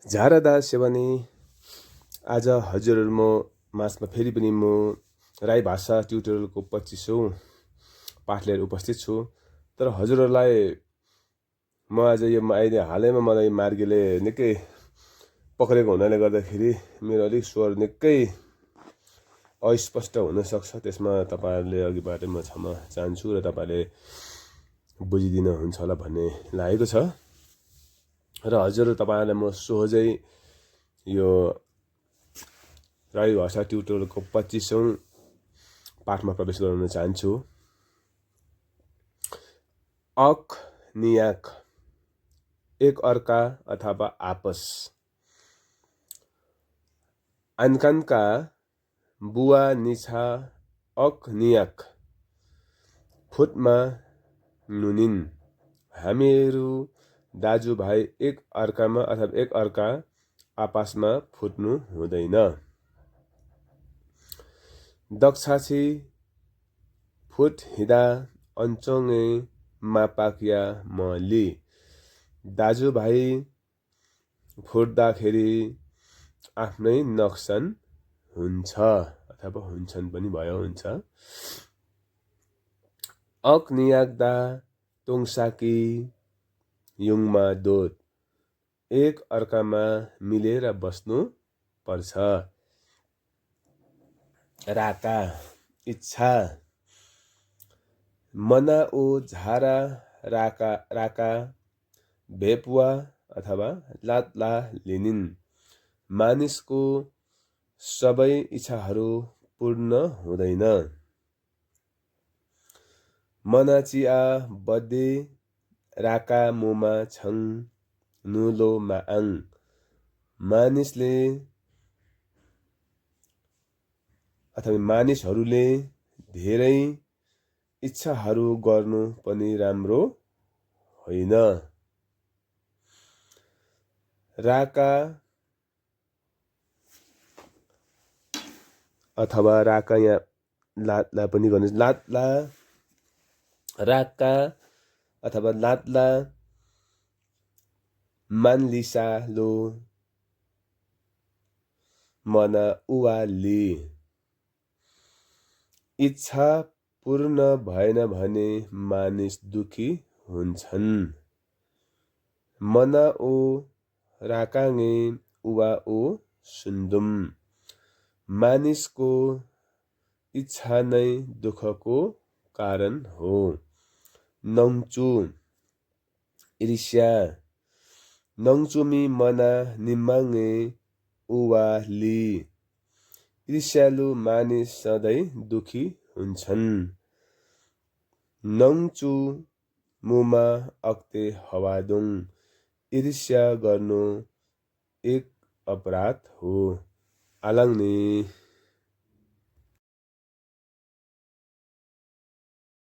झारदा सेवने आज हजुरहरू म माझमा फेरि पनि म राई भाषा ट्युटोरियलको 25औं पाठ लिएर उपस्थित छु। तर हजुरहरूलाई म आज यो अहिले हालैमा मलाई मार्गीले निकै पक्रेको हुनाले गर्दाखेरि मेरो अलिक स्वर निकै अस्पष्ट हुन सक्छ। त्यसमा तपाईहरुले अघिबाट म क्षमा चाहन्छु र तपाईले बुझिदिनु हुन्छ होला भन्ने लागेको छ। र हजुर तपाईहरुलाई म सोझै यो राई भाषा ट्युटोरियलको 25औं पाठमा प्रवेश गराउन चाहन्छु। अक नियाक एक अर्का अथवा आपस। आनकानका बुवा निछा अक नियाक फुटमा नुनिन। हामीहरू दाजुभाइ एक अर्कामा अथवा एक अर्का आपसमा फुट्नु हुँदैन। दक्षाछि फुट हिँदा अञ्चोङे मापाकिया मली। दाजुभाइ फुट्दाखेरि आफ्नै नोक्सान हुन्छ अथवा हुन्छन् पनि भयो हुन्छ। अक नियाक्दा तोङसाकी युङमा दोत। एक अर्कामा मिलेर बस्नु पर्छ। राका इच्छा मना ओ झारा राका राका भेपुवा अथवा लातला लिनिन। मानिसको सबै इच्छाहरू पूर्ण हुँदैन। मनाचिया बदे राका मोमा छङ नुलो माआङ। मानिसले अथवा मानिसहरूले धेरै इच्छाहरू गर्नु पनि राम्रो होइन। राका अथवा राका यहाँ लातला पनि गर्नु लातला राका अथवा लातला मानलिसा लो मना उवाली। इच्छा पूर्ण भएन भने मानिस दुखी हुन्छन्। मना ओ राकाङे उवा ओ सुन्दुम। मानिसको इच्छा नै दुःखको कारण हो। नङचु ईर्ष्या नङचुमी मना निम्बाङे उवा ली। ईर्ष्यालु मानिस सधैँ दुखी हुन्छन्। नङचु मुमा अक्ते हवादुङ। ईर्ष्या गर्नु एक अपराध हो। आलाङ्नी।